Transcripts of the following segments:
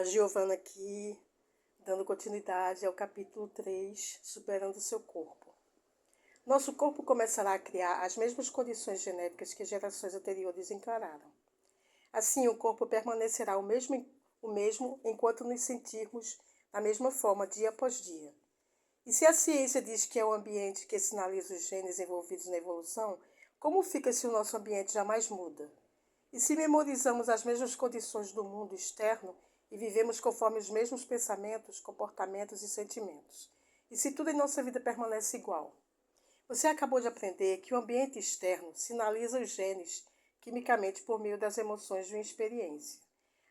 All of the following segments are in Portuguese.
Olá, Giovana aqui, dando continuidade ao capítulo 3, Superando seu corpo. Nosso corpo começará a criar as mesmas condições genéticas que gerações anteriores encararam. Assim, o corpo permanecerá o mesmo enquanto nos sentirmos da mesma forma dia após dia. E se a ciência diz que é o ambiente que sinaliza os genes envolvidos na evolução, como fica se o nosso ambiente jamais muda? E se memorizamos as mesmas condições do mundo externo e vivemos conforme os mesmos pensamentos, comportamentos e sentimentos? E se tudo em nossa vida permanece igual? Você acabou de aprender que o ambiente externo sinaliza os genes quimicamente por meio das emoções de uma experiência.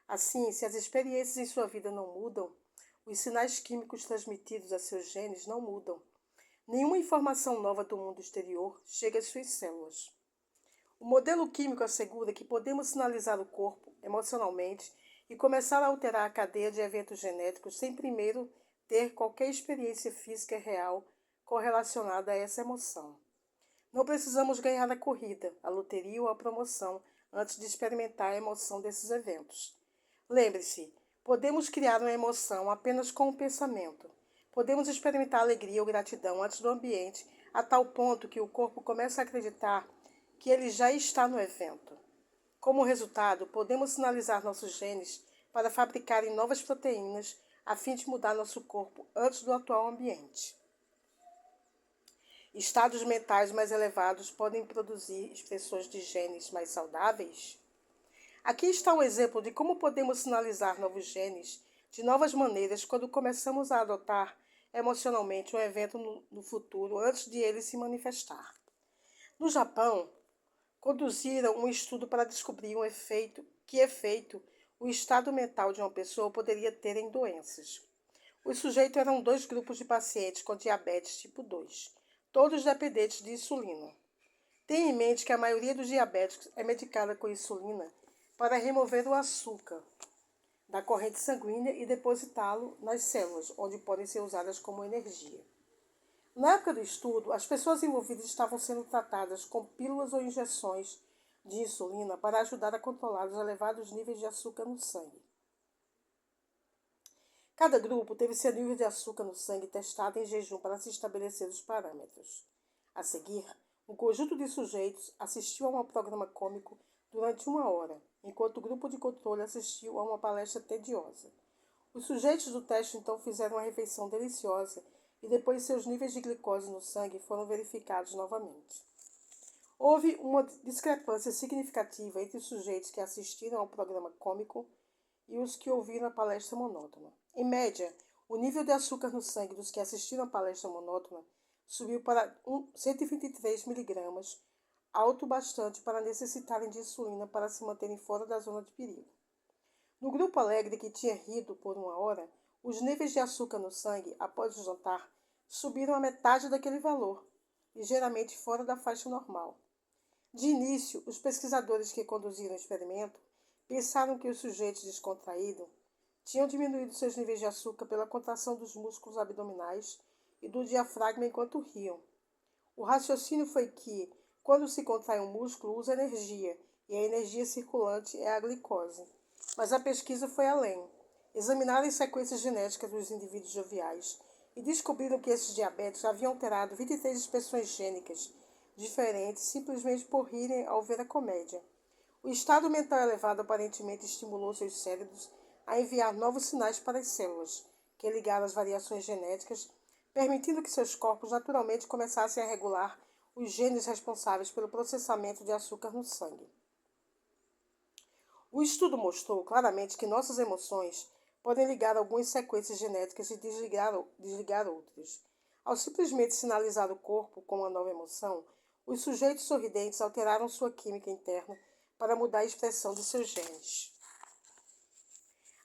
Assim, se as experiências em sua vida não mudam, os sinais químicos transmitidos a seus genes não mudam. Nenhuma informação nova do mundo exterior chega às suas células. O modelo químico assegura que podemos sinalizar o corpo emocionalmente e começar a alterar a cadeia de eventos genéticos sem primeiro ter qualquer experiência física real correlacionada a essa emoção. Não precisamos ganhar a corrida, a loteria ou a promoção antes de experimentar a emoção desses eventos. Lembre-se, podemos criar uma emoção apenas com o pensamento. Podemos experimentar alegria ou gratidão antes do ambiente, a tal ponto que o corpo começa a acreditar que ele já está no evento. Como resultado, podemos sinalizar nossos genes para fabricarem novas proteínas a fim de mudar nosso corpo antes do atual ambiente. Estados mentais mais elevados podem produzir expressões de genes mais saudáveis? Aqui está um exemplo de como podemos sinalizar novos genes de novas maneiras quando começamos a adotar emocionalmente um evento no futuro antes de ele se manifestar. No Japão, conduziram um estudo para descobrir que efeito o estado mental de uma pessoa poderia ter em doenças. Os sujeitos eram dois grupos de pacientes com diabetes tipo 2, todos dependentes de insulina. Tenha em mente que a maioria dos diabéticos é medicada com insulina para remover o açúcar da corrente sanguínea e depositá-lo nas células, onde podem ser usadas como energia. Na época do estudo, as pessoas envolvidas estavam sendo tratadas com pílulas ou injeções de insulina para ajudar a controlar os elevados níveis de açúcar no sangue. Cada grupo teve seu nível de açúcar no sangue testado em jejum para se estabelecer os parâmetros. A seguir, um conjunto de sujeitos assistiu a um programa cômico durante 1 hora, enquanto o grupo de controle assistiu a uma palestra tediosa. Os sujeitos do teste então fizeram uma refeição deliciosa e depois seus níveis de glicose no sangue foram verificados novamente. Houve uma discrepância significativa entre os sujeitos que assistiram ao programa cômico e os que ouviram a palestra monótona. Em média, o nível de açúcar no sangue dos que assistiram à palestra monótona subiu para 123 miligramas, alto bastante para necessitarem de insulina para se manterem fora da zona de perigo. No grupo alegre que tinha rido por 1 hora, os níveis de açúcar no sangue, após o jantar, subiram a metade daquele valor, ligeiramente fora da faixa normal. De início, os pesquisadores que conduziram o experimento pensaram que os sujeitos descontraídos tinham diminuído seus níveis de açúcar pela contração dos músculos abdominais e do diafragma enquanto riam. O raciocínio foi que, quando se contrai um músculo, usa energia, e a energia circulante é a glicose. Mas a pesquisa foi além. Examinaram as sequências genéticas dos indivíduos joviais e descobriram que esses diabéticos haviam alterado 23 expressões gênicas diferentes simplesmente por rirem ao ver a comédia. O estado mental elevado aparentemente estimulou seus cérebros a enviar novos sinais para as células, que ligaram as variações genéticas, permitindo que seus corpos naturalmente começassem a regular os genes responsáveis pelo processamento de açúcar no sangue. O estudo mostrou claramente que nossas emoções podem ligar algumas sequências genéticas e desligar outras. Ao simplesmente sinalizar o corpo com uma nova emoção, os sujeitos sorridentes alteraram sua química interna para mudar a expressão de seus genes.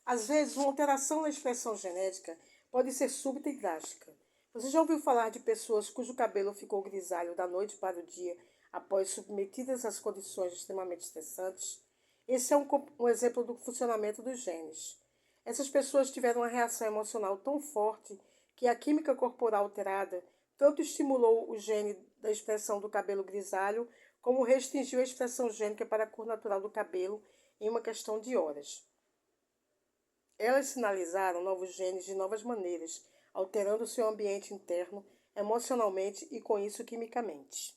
Às vezes, uma alteração na expressão genética pode ser súbita e drástica. Você já ouviu falar de pessoas cujo cabelo ficou grisalho da noite para o dia após submetidas às condições extremamente estressantes? Esse é um exemplo do funcionamento dos genes. Essas pessoas tiveram uma reação emocional tão forte que a química corporal alterada tanto estimulou o gene da expressão do cabelo grisalho, como restringiu a expressão gênica para a cor natural do cabelo em uma questão de horas. Elas sinalizaram novos genes de novas maneiras, alterando seu ambiente interno, emocionalmente e com isso quimicamente.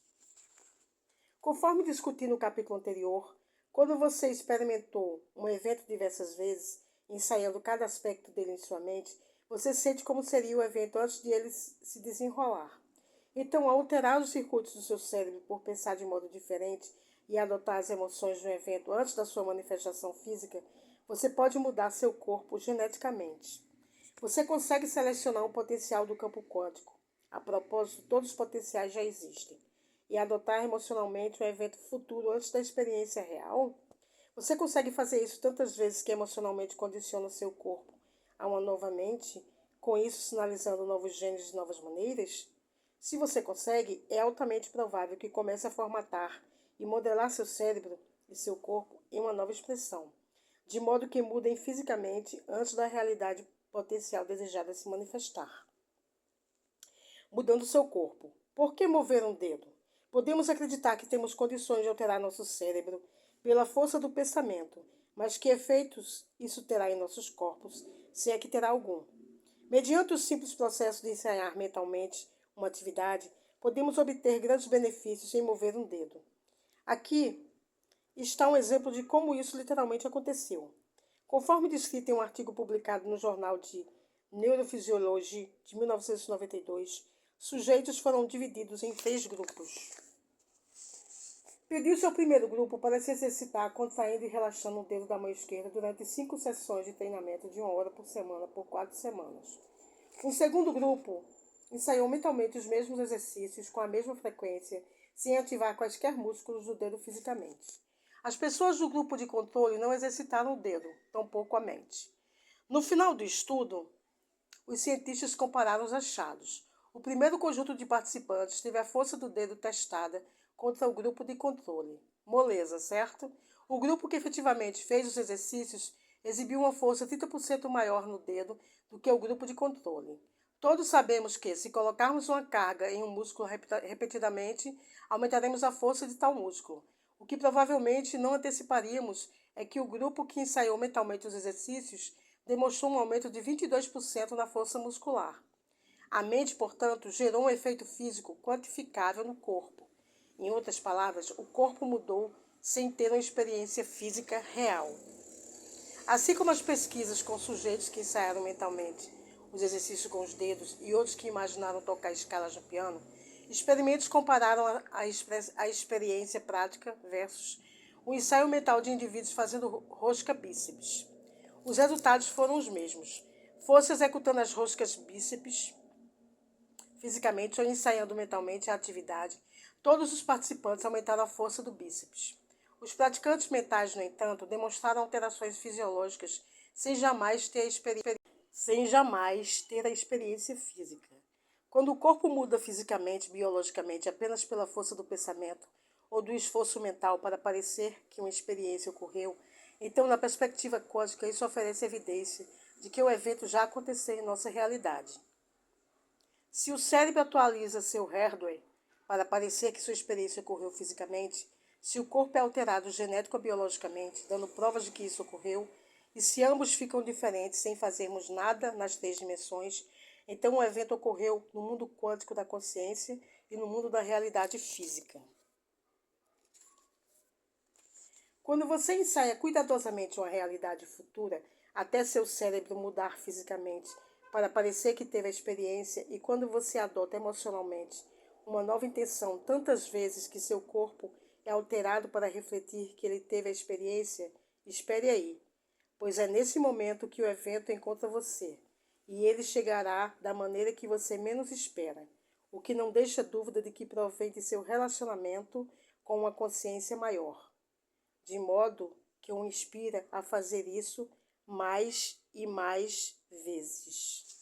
Conforme discuti no capítulo anterior, quando você experimentou um evento diversas vezes, ensaiando cada aspecto dele em sua mente, você sente como seria o evento antes de ele se desenrolar. Então, ao alterar os circuitos do seu cérebro por pensar de modo diferente e adotar as emoções de um evento antes da sua manifestação física, você pode mudar seu corpo geneticamente. Você consegue selecionar um potencial do campo quântico. A propósito, todos os potenciais já existem. E adotar emocionalmente um evento futuro antes da experiência real? Você consegue fazer isso tantas vezes que emocionalmente condiciona seu corpo a uma nova mente, com isso sinalizando novos genes de novas maneiras? Se você consegue, é altamente provável que comece a formatar e modelar seu cérebro e seu corpo em uma nova expressão, de modo que mudem fisicamente antes da realidade potencial desejada se manifestar. Mudando seu corpo. Por que mover um dedo? Podemos acreditar que temos condições de alterar nosso cérebro pela força do pensamento, mas que efeitos isso terá em nossos corpos, se é que terá algum? Mediante o simples processo de ensaiar mentalmente uma atividade, podemos obter grandes benefícios em mover um dedo. Aqui está um exemplo de como isso literalmente aconteceu. Conforme descrito em um artigo publicado no Jornal de Neurofisiologia de 1992, sujeitos foram divididos em 3 grupos. Pediu-se ao primeiro grupo para se exercitar contraindo e relaxando o dedo da mão esquerda durante 5 sessões de treinamento de 1 hora por semana por 4 semanas. Um segundo grupo ensaiou mentalmente os mesmos exercícios com a mesma frequência, sem ativar quaisquer músculos do dedo fisicamente. As pessoas do grupo de controle não exercitaram o dedo, tampouco a mente. No final do estudo, os cientistas compararam os achados. O primeiro conjunto de participantes teve a força do dedo testada contra o grupo de controle. Moleza, certo? O grupo que efetivamente fez os exercícios exibiu uma força 30% maior no dedo do que o grupo de controle. Todos sabemos que, se colocarmos uma carga em um músculo repetidamente, aumentaremos a força de tal músculo. O que provavelmente não anteciparíamos é que o grupo que ensaiou mentalmente os exercícios demonstrou um aumento de 22% na força muscular. A mente, portanto, gerou um efeito físico quantificável no corpo. Em outras palavras, o corpo mudou sem ter uma experiência física real. Assim como as pesquisas com sujeitos que ensaiaram mentalmente os exercícios com os dedos e outros que imaginaram tocar escalas no piano, experimentos compararam a experiência prática versus o ensaio mental de indivíduos fazendo rosca bíceps. Os resultados foram os mesmos. Fosse executando as roscas bíceps fisicamente ou ensaiando mentalmente a atividade, todos os participantes aumentaram a força do bíceps. Os praticantes mentais, no entanto, demonstraram alterações fisiológicas sem jamais ter a experiência física. Quando o corpo muda fisicamente, biologicamente, apenas pela força do pensamento ou do esforço mental para parecer que uma experiência ocorreu, então, na perspectiva quântica, isso oferece evidência de que o evento já aconteceu em nossa realidade. Se o cérebro atualiza seu hardware para parecer que sua experiência ocorreu fisicamente, se o corpo é alterado genético ou biologicamente, dando provas de que isso ocorreu, e se ambos ficam diferentes sem fazermos nada nas 3 dimensões, então o evento ocorreu no mundo quântico da consciência e no mundo da realidade física. Quando você ensaia cuidadosamente uma realidade futura, até seu cérebro mudar fisicamente para parecer que teve a experiência, e quando você adota emocionalmente uma nova intenção tantas vezes que seu corpo é alterado para refletir que ele teve a experiência, espere aí, pois é nesse momento que o evento encontra você, e ele chegará da maneira que você menos espera, o que não deixa dúvida de que provém de seu relacionamento com uma consciência maior, de modo que o inspira a fazer isso mais e mais vezes.